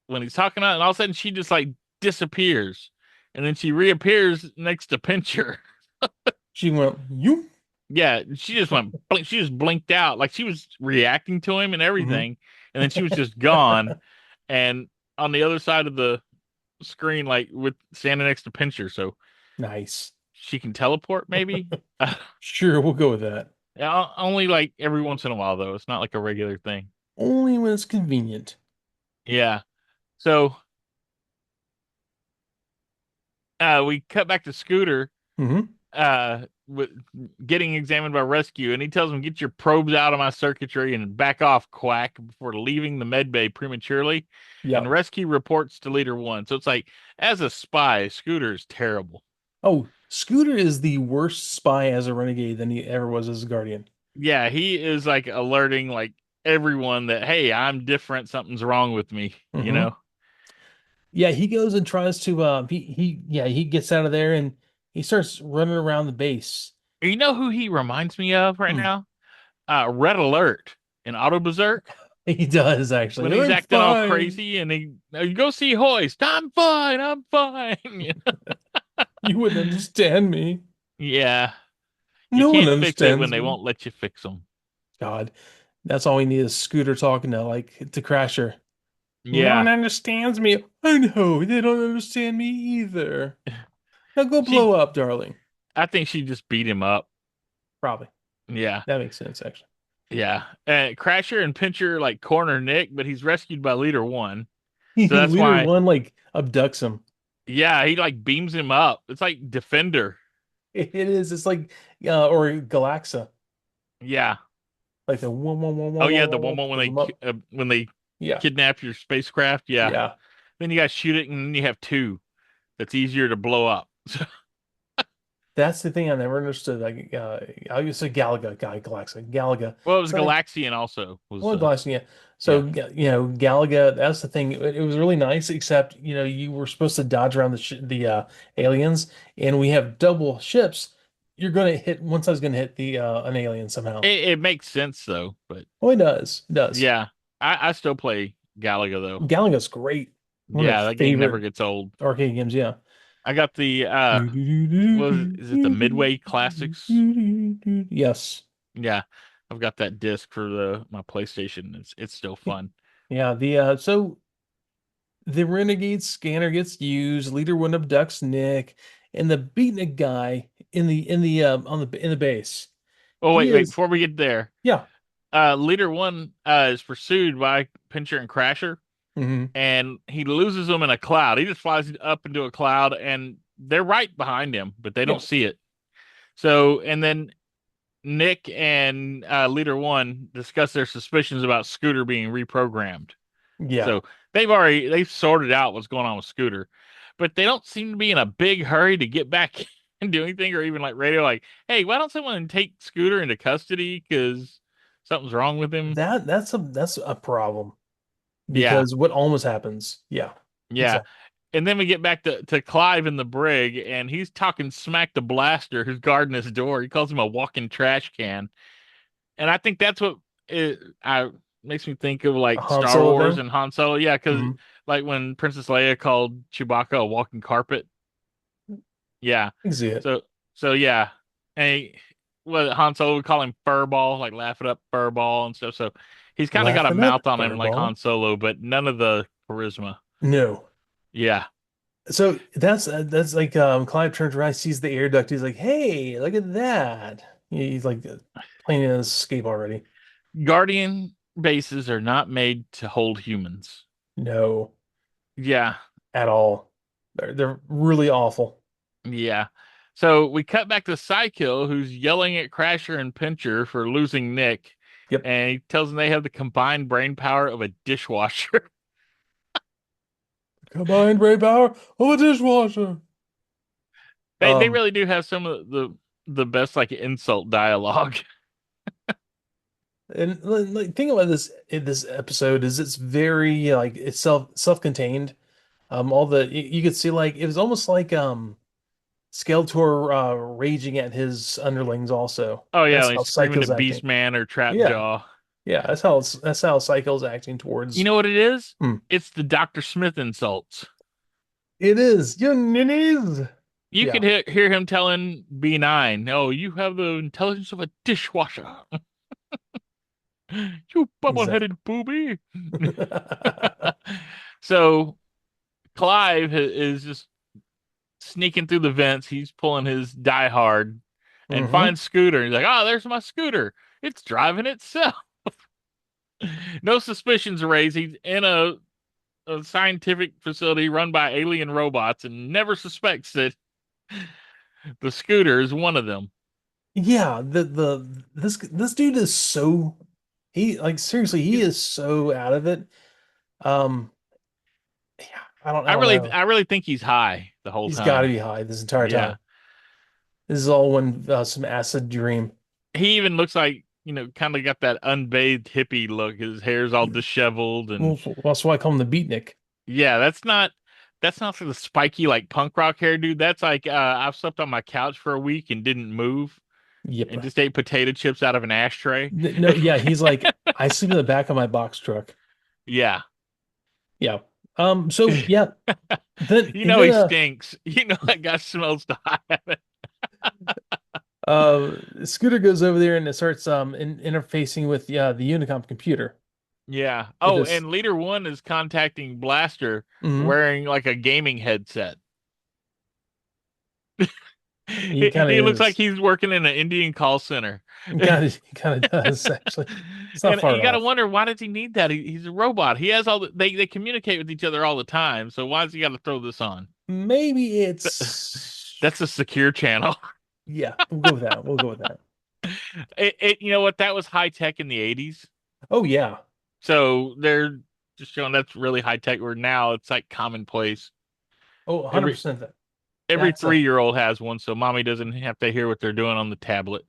when he's talking out, and all of a sudden she just like disappears, and then she reappears next to Pincher. She went, you. Yeah, she just went. She just blinked out, like she was reacting to him and Hmm. everything, and then she was just gone. And on the other side of the screen, like with standing next to Pincher, so Nice. she can teleport, maybe. Sure, we'll go with that. Only like every once in a while, though. It's not like a regular thing. Only when it's convenient. Yeah. So we cut back to Scooter Hmm. with getting examined by rescue, and he tells him, "Get your probes out of my circuitry and back off, quack!" before leaving the med bay prematurely. And Yep. rescue reports to leader one. So it's like, as a spy, Scooter is terrible. Oh, Scooter is the worst spy as a renegade than he ever was as a guardian. Yeah, he is like alerting like everyone that, hey, I'm different, something's wrong with me, you Hmm. know? Yeah, he goes and tries to he gets out of there and he starts running around the base. You know who he reminds me of right Hmm. now? Red Alert in Auto Berserk. He does actually. When he's I'm acting all fine. crazy and he you go see Hoist. I'm fine. I'm fine. You wouldn't understand me. Yeah, you No one can't fix it when understands they me. won't let you fix them. God, that's all we need is Scooter talking to Crasher. No one Yeah, understands me. I know, they don't understand me either. Now go she. blow up, darling. I think she just beat him up. Probably. Yeah, That makes sense, actually. yeah. Crasher and Pincher like corner Nick, but he's rescued by Leader One. So that's Leader why. one like abducts him. Yeah, he like beams him up. It's like Defender. It is. It's like or Galaxa. Yeah. Like the one one one Oh one yeah, one the one one one moment pulls them up. when they Yeah. kidnap your spacecraft. Yeah. Yeah. Then you got to shoot it, and then you have two. That's easier to blow up. That's the thing I never understood. Like I used to say Galaga, guy Galaxa, Galaga. Well, it was So like Galaxian also was well Galaxa, yeah. yeah. So Galaga, that's the thing. It was really nice, except you were supposed to dodge around the aliens, and we have double ships. You're gonna hit one side's gonna hit the an alien somehow. It makes sense though, but Oh, it does. It does. yeah. I still play Galaga though. Galaga's great. One of my Yeah, that game never favorite gets old. arcade games, yeah. I got the is it the Midway Classics? Yes. Yeah. I've got that disc for the my PlayStation. It's still fun. Yeah, so the Renegade scanner gets used, leader one abducts Nick, and the beatnik guy in the base. Oh He wait, is before we get there. yeah. Leader one is pursued by Pincher and Crasher, Hmm. and he loses them in a cloud. He just flies up into a cloud, and they're right behind him, but they Yeah. don't see it. So, and then Nick and Leader One discuss their suspicions about Scooter being reprogrammed. Yeah. So they've sorted out what's going on with Scooter, but they don't seem to be in a big hurry to get back and do anything, or even like radio, like, hey, why don't someone take Scooter into custody because something's wrong with him? That's a problem. Yeah, because what almost happens. Yeah, yeah. exactly. And then we get back to Clive in the brig, and he's talking smack to Blaster, who's guarding his door. He calls him a walking trash can. And I think that's what I makes me think of A like Han Star Solo Wars thing. and Han Solo. Yeah, because Hmm. like when Princess Leia called Chewbacca a walking carpet. Yeah. You can see it. So yeah. And what Han Solo would call him furball, like laugh it up furball and stuff. So he's kind of got a Laughing up, mouth on him like Han furball. Solo, but none of the charisma. No. Yeah. So that's like Clive turns around, sees the air duct. He's like, "Hey, look at that!" He's like planning an escape already. Guardian bases are not made to hold humans. No, Yeah. at all. They're really awful. Yeah. So we cut back to Psykill, who's yelling at Crasher and Pincher for losing Nick, Yep. and he tells them they have the combined brain power of a dishwasher. Combined brain power of a dishwasher. They Um, really do have some of the best like insult dialogue. and like thing about this in this episode is it's very like it's self-contained. All the you could see like it was almost like Skeletor raging at his underlings also. Oh yeah, That's like how screaming Psycho's at acting. Beast Man or Trap Yeah. Jaw. Yeah, that's how Psycho's acting You towards. know what it is? Hmm. It's the Dr. Smith insults. It is. You ninnies. You Yeah, could hear him telling B9, "Oh, you have the intelligence of a dishwasher. You exactly. bubble-headed booby." So Clive is just sneaking through the vents. He's pulling his Die Hard and Hmm. finds Scooter. He's like, "Oh, there's my scooter. It's driving itself." No suspicions raised. He's in a scientific facility run by alien robots and never suspects that the scooter is one of them. Yeah, the this dude is so he like seriously, he He's is so out of it. Um, yeah, I don't know. I really think he's high the whole He's got to time. be high this entire Yeah. time. This is all one some acid dream. He even looks like, kind of got that unbathed hippie look. His hair's all disheveled and Well, that's why I call him the beatnik. yeah, that's not for the spiky like punk rock hair, dude. That's like I've slept on my couch for a week and didn't move Yep. and just ate potato chips out of an ashtray. No, yeah, he's like I sleep in the back of my box truck. Yeah. Yeah. So yeah, then You and know then he stinks. You know that guy smells to high heaven. Scooter goes over there and it starts interfacing with the Unicom computer. Yeah. It Oh, is and Leader One is contacting Blaster mhm. wearing like a gaming headset. He kind of He looks like is. he's working in an Indian call center. He kind of does actually. It's not And far you got to off. wonder, why does he need that? He's a robot. He has they communicate with each other all the time. So why does he got to throw this on? Maybe it's That's a secure channel. yeah, we'll go with that. We'll go with that. You know what? That was high tech in the 80s. Oh yeah. So they're just showing that's really high tech. Where now it's like commonplace. Oh, Every 100% that. every That's a 3-year-old has one, so mommy doesn't have to hear what they're doing on the tablet.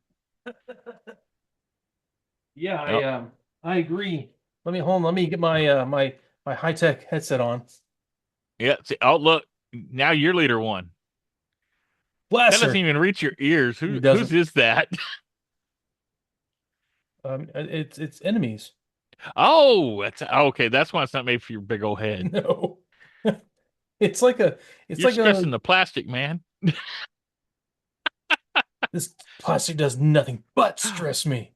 yeah, Oh, I agree. Let me hold on, let me get my my high-tech headset on. yeah. See, oh, look, now you're leader one. That doesn't Blaster. even reach your ears. He Whose doesn't. is that? It's enemies. Oh, that's okay. That's why it's not made for your big old head. No. It's like a it's You're like a stressing the plastic, man. this plastic does nothing but stress me.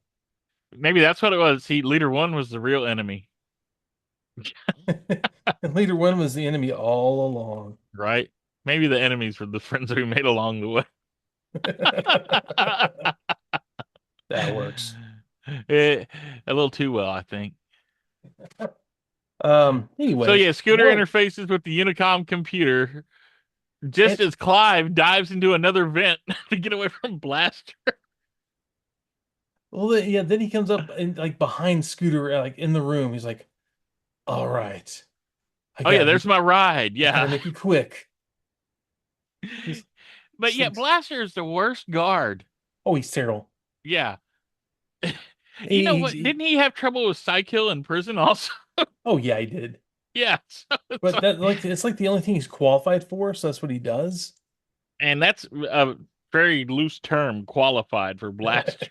Maybe that's what it was. See, leader one was the real enemy, And leader one was the enemy all along. right? Maybe the enemies were the friends we made along the way. That works. A little too well, I think. So Anyways, yeah, Scooter whoa. interfaces with the Unicom computer just And as Clive dives into another vent to get away from Blaster. well yeah, then he comes up and like behind Scooter, like in the room. He's like, all right, I Oh yeah, gotta there's make my ride. I gotta Yeah. make it quick. He's But just yeah, like, Blaster is the worst guard. oh, he's terrible. Yeah. You know He, what? Didn't he have trouble with Psykill in prison also? Oh yeah, he did. Yeah, so it's But like, that like it's like the only thing he's qualified for, so that's what he does. and that's a very loose term, qualified for blaster.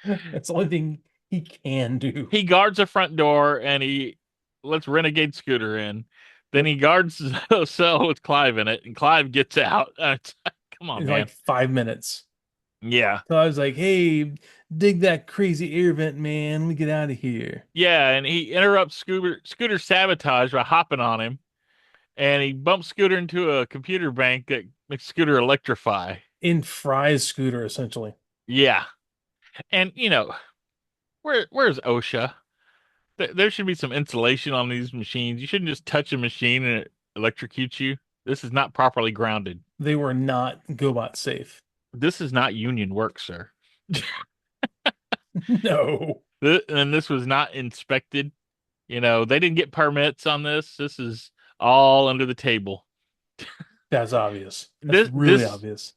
That's the only thing he can do. He guards a front door and he lets Renegade Scooter in. Then Yep. he guards the cell with Clive in it, and Clive gets out. It's like, come on, In man. like 5 minutes. Yeah. So I was like, hey, dig that crazy air vent, man. Let me get out of here. Yeah, and he interrupts Scooter's sabotage by hopping on him, and he bumps Scooter into a computer bank that makes Scooter electrify. In Fry's scooter, essentially. Yeah. And where's OSHA? There should be some insulation on these machines. You shouldn't just touch a machine and it electrocutes you. This is not properly grounded. They were not GoBot safe. This is not union work, sir. No. And this was not inspected. They didn't get permits on this. This is all under the table. That's obvious. That's This really this obvious.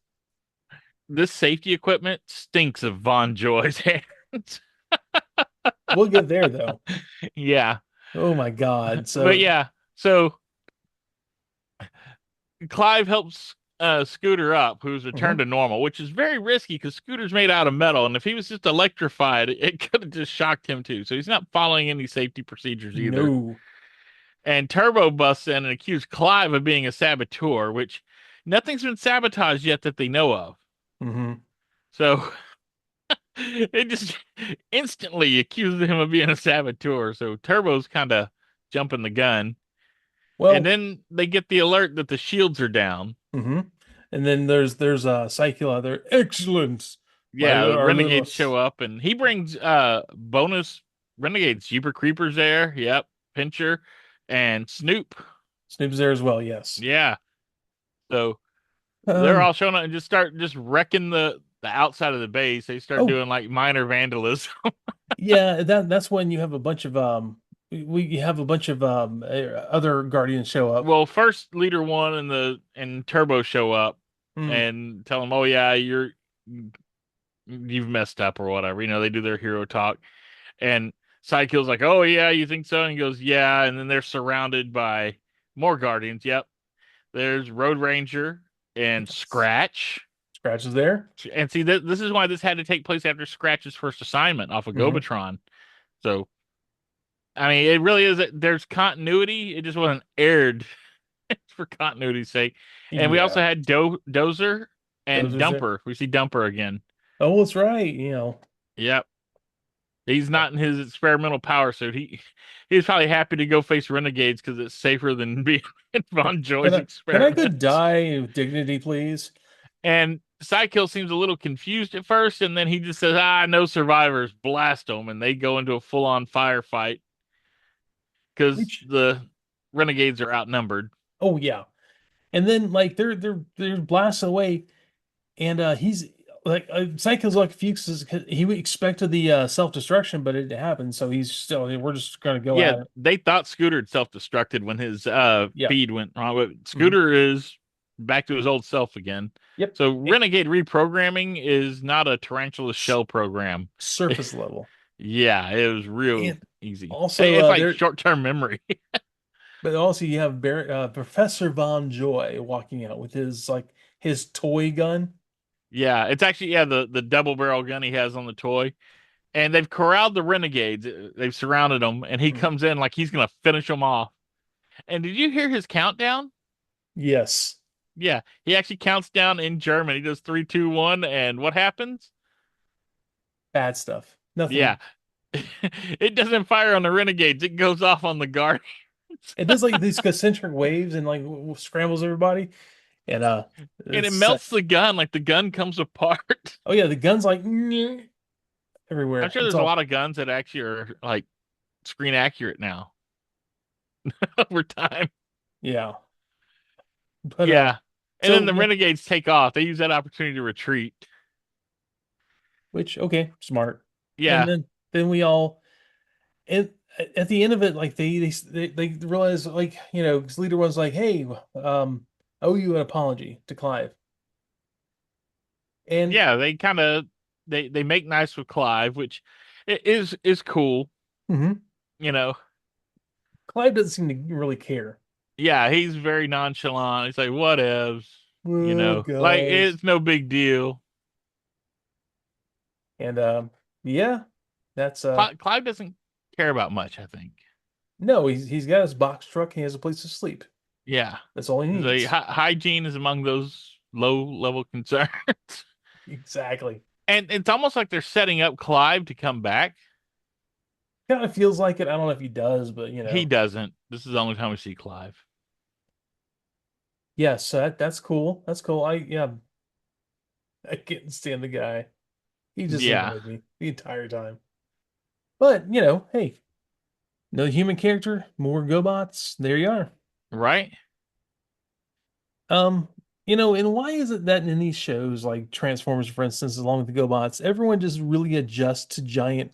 this safety equipment stinks of Von Joy's hands. We'll get there though. Yeah. Oh my God. But So, yeah, so Clive helps Scooter up, who's returned mhm. to normal, which is very risky because Scooter's made out of metal, and if he was just electrified, it could have just shocked him too. So he's not following any safety procedures either. No. And Turbo busts in and accuses Clive of being a saboteur, which nothing's been sabotaged yet that they know of. Hmm. So it just instantly accuses him of being a saboteur. So Turbo's kind of jumping the gun. And Well, then they get the alert that the shields are down. hmm. And then there's Psyche there. Excellent. Yeah, the Our little renegades show up and he brings bonus renegades, Jeeper Creepers there. Yep. Pincher and Snoop. Snoop's there as well. Yes. Yeah. So they're Um. all showing up and just start just wrecking the outside of the base. They start Oh, doing like minor vandalism. yeah. That's when you have a bunch of we you have a bunch of other Guardians show up. Well, first leader one and Turbo show up Hmm. and tell them, "Oh yeah, you've messed up or whatever." They do their hero talk. And Sidekill's like, "Oh yeah, you think so?" And he goes, "Yeah." And then they're surrounded by more Guardians. Yep. There's Road Ranger and Yes. Scratch. Scratch is there. And see, this is why this had to take place after Scratch's first assignment off of Hmm. Gobotron. So, I mean, it really is. There's continuity. It just wasn't aired for continuity's sake. And we also Yeah. had Dozer and Dozer's there. Dumper. We see Dumper again. Oh, that's right. Yep. He's Yeah. not in his experimental power suit. He's probably happy to go face renegades because it's safer than being in Von Can Joy's I go experiments. die with dignity, please? And Sidekill seems a little confused at first, and then he just says, no survivors, blast them. And they go into a full on firefight because Which the renegades are outnumbered. Oh yeah. And then like they're blasting away, and he's like Psycho's like Fuchs 'cause he expected the self-destruction, but it didn't happen, so he's still we're just gonna go Yeah, at it. they thought Scooter had self destructed when his Yeah. feed went wrong. But Hmm. Scooter is back to his old self again. Yep. So Eh, Renegade reprogramming is not a tarantula s- shell program. surface level. Yeah, it was real And easy. also It's like there short term memory. but also you have Professor Von Joy walking out with his like his toy gun. Yeah, it's actually the double barrel gun he has on the toy, and they've corralled the renegades. They've surrounded them, and he Mhm. comes in like he's gonna finish them off. And did you hear his countdown? Yes. Yeah, he actually counts down in German. He does three, two, one, and what happens? Bad stuff. Yeah, Nothing. it doesn't fire on the renegades. It goes off on the guardians, It does like these concentric waves and like scrambles everybody. And and it it's melts the gun. Like the gun comes apart. oh yeah, the gun's like I'm everywhere. sure It's there's a all lot of guns that actually are like screen accurate now over time. yeah. But Yeah. And then so the yeah, renegades take off. They use that opportunity to retreat. which okay, smart. And Yeah. then we all and at the end of it, like they realize like 'cause leader was like, hey, I owe you an apology to Clive. And Yeah, they kind of they make nice with Clive, which is cool, mhm, you know. Clive doesn't seem to really care. Yeah, he's very nonchalant. He's like, whatevs, Oh, like guys. it's no big deal. And yeah, that's Clive doesn't care about much, I think. no, he's got his box truck. He has a place to sleep. Yeah. That's all he The needs. hygiene is among those low level concerns. Exactly. And it's almost like they're setting up Clive to come back. Kind of feels like it. I don't know if he does, but He doesn't. This is the only time we see Clive. yes, that's cool. That's cool. I can't stand the guy. He just Yeah. annoyed me the entire time. But hey, no human character, more GoBots. There you are. Right? Um, and why is it that in these shows like Transformers, for instance, along with the GoBots, everyone just really adjusts to giant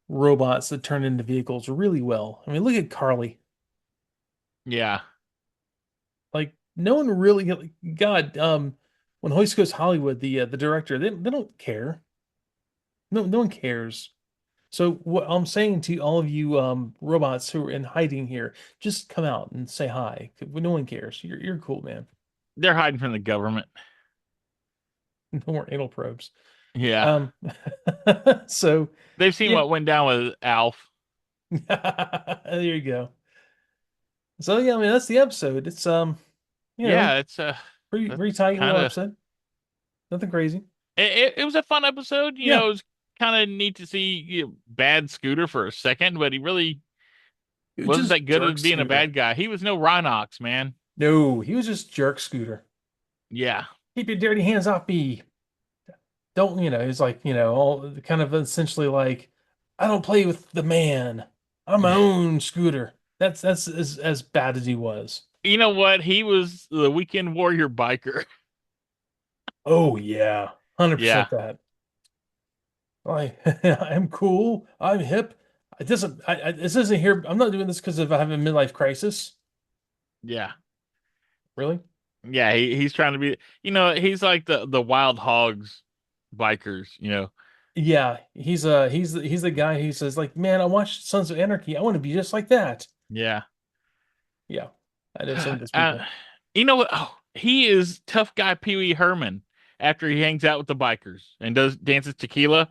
robots that turn into vehicles really well? I mean, look at Carly. Yeah. Like no one really like, God, when Hoist Goes Hollywood, the director, they don't care. No one cares. So what I'm saying to all of you robots who are in hiding here, just come out and say hi. No one cares. You're cool, man. They're hiding from the government. No more anal probes. Yeah. Um, so They've seen yeah, what went down with Alf. there you go. So yeah, I mean that's the episode. It's you know, Yeah, it's pretty that's tight kind little of episode. Nothing crazy. it was a fun episode. Yeah, It was kind of neat to see bad Scooter for a second, but he really it was wasn't just that good jerk at being a Scooter. bad guy. He was no Rhinox, man. No, he was just jerk Scooter. Yeah. Keep your dirty hands off me. Don't, it's like, all kind of essentially like, I don't play with the man. I'm my own Scooter. That's as bad as he was. You know what? He was the weekend warrior biker. Oh yeah, Yeah. 100% that. I'm cool. I'm hip. This isn't here. I'm not doing this because of I have a midlife crisis. Yeah. Really? Yeah, he's trying to be, he's like the wild hogs bikers. Yeah, he's the guy who says like, man, I watched Sons of Anarchy. I want to be just like that. Yeah. Yeah, I know some of those Uh, people. you know what? Oh, he is tough guy Pee Wee Herman after he hangs out with the bikers and does dances tequila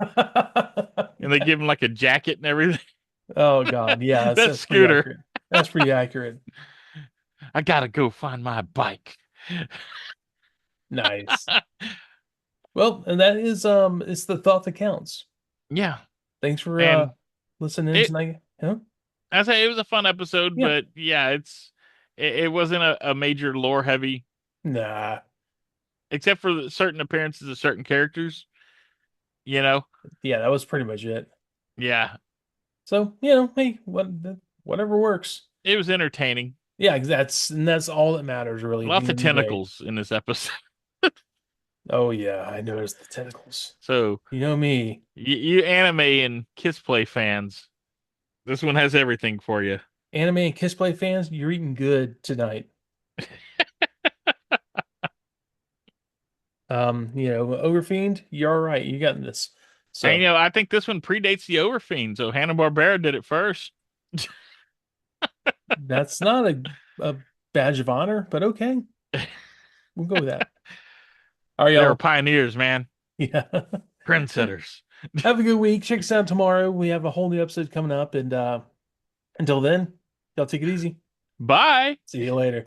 and they give him like a jacket and everything. Oh God, yeah, That's that's pretty Scooter. accurate. That's pretty accurate. I gotta go find my bike. Nice. Well, and that is it's the thought that counts. Yeah. Thanks for And listening it tonight. Huh? I say it was a fun episode, Yeah. but yeah, it wasn't a major lore heavy, Nah. except for certain appearances of certain characters. You know, Yeah, that was pretty much it. yeah, So, hey, whatever works. it was entertaining. Yeah, that's all that matters really at the Lots of end of the day. tentacles in this episode. Oh yeah, I noticed the tentacles. So You know me. you anime and kiss play fans, this one has everything for you. Anime and Kiss Play fans, you're eating good tonight. Overfiend, you're all right. You got this. And So I think this one predates the Overfiend, so Hanna-Barbera did it first. that's not a badge of honor, but okay. We'll go with that. All right, They were y'all. pioneers, man. Yeah. Trendsetters. Have a good week. Check us out tomorrow. We have a whole new episode coming up. And until then, y'all take it easy. Bye. See you later.